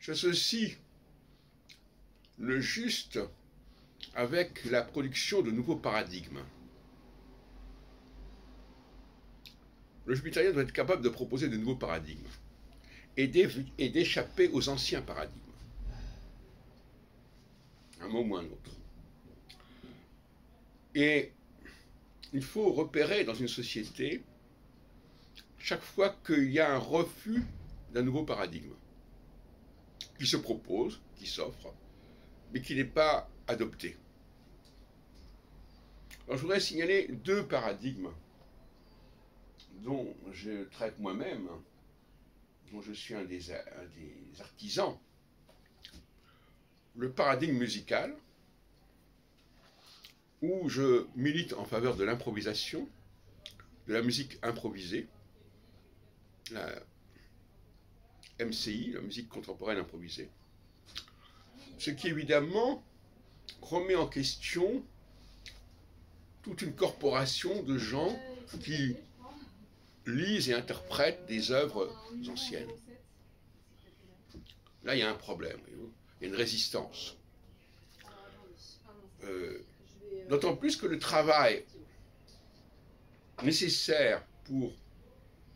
j'associe le juste avec la production de nouveaux paradigmes. Le jupitérien doit être capable de proposer de nouveaux paradigmes et d'échapper aux anciens paradigmes. Un mot ou un autre. Et il faut repérer dans une société chaque fois qu'il y a un refus d'un nouveau paradigme qui se propose, qui s'offre, mais qui n'est pas adopté. Alors je voudrais signaler deux paradigmes dont je traite moi-même, dont je suis un des artisans. Le paradigme musical, où je milite en faveur de l'improvisation, de la musique improvisée, la MCI, la musique contemporaine improvisée, ce qui évidemment remet en question toute une corporation de gens qui lisent et interprètent des œuvres anciennes. Là, il y a un problème, il y a une résistance. D'autant plus que le travail nécessaire pour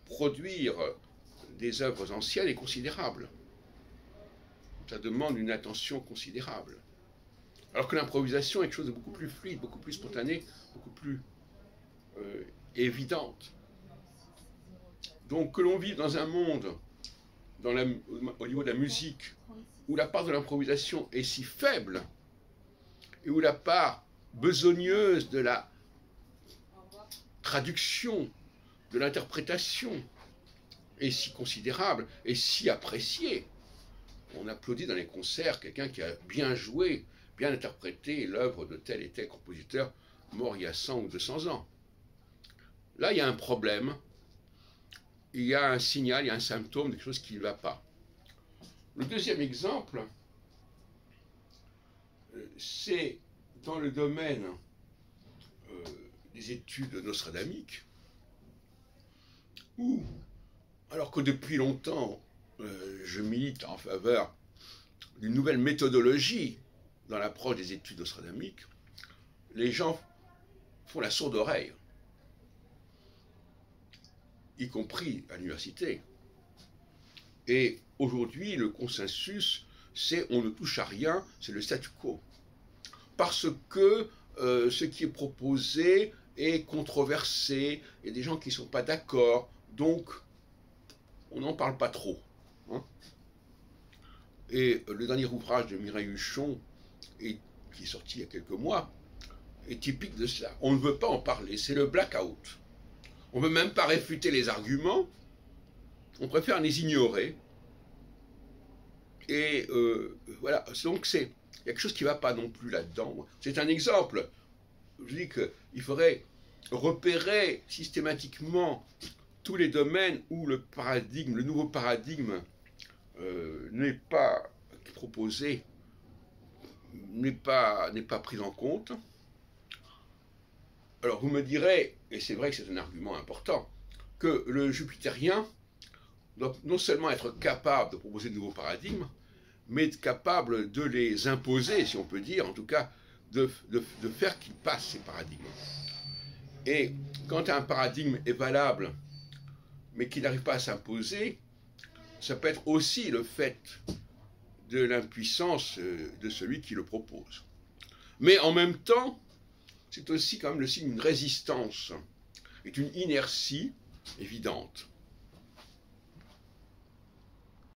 produire des œuvres anciennes est considérable. Ça demande une attention considérable. Alors que l'improvisation est quelque chose de beaucoup plus fluide, beaucoup plus spontané, beaucoup plus évidente. Donc que l'on vive dans un monde, au niveau de la musique, où la part de l'improvisation est si faible, et où la part besogneuse de la traduction, de l'interprétation, est si considérable, et si appréciée. On applaudit dans les concerts quelqu'un qui a bien joué, bien interprété l'œuvre de tel et tel compositeur mort il y a 100 ou 200 ans. Là, il y a un problème, il y a un signal, il y a un symptôme de quelque chose qui ne va pas. Le deuxième exemple, c'est dans le domaine des études nostradamiques, où, alors que depuis longtemps, je milite en faveur d'une nouvelle méthodologie dans l'approche des études nostradamiques, les gens font la sourde oreille, y compris à l'université. Et aujourd'hui, le consensus, c'est on ne touche à rien, c'est le statu quo. Parce que ce qui est proposé est controversé, il y a des gens qui ne sont pas d'accord, donc on n'en parle pas trop. Hein. Et le dernier ouvrage de Mireille Huchon, qui est sorti il y a quelques mois, est typique de cela. On ne veut pas en parler, c'est le blackout. On ne veut même pas réfuter les arguments, on préfère les ignorer. Et voilà, donc il y a quelque chose qui ne va pas non plus là-dedans. C'est un exemple. Je dis qu'il faudrait repérer systématiquement tous les domaines où le paradigme, le nouveau paradigme n'est pas proposé, n'est pas pris en compte. Alors vous me direz, et c'est vrai que c'est un argument important, que le jupitérien doit non seulement être capable de proposer de nouveaux paradigmes, mais être capable de les imposer, si on peut dire, en tout cas, de faire qu'ils passent ces paradigmes. Et quand un paradigme est valable, mais qui n'arrive pas à s'imposer, ça peut être aussi le fait de l'impuissance de celui qui le propose. Mais en même temps, c'est aussi quand même le signe d'une résistance et d'une inertie évidente.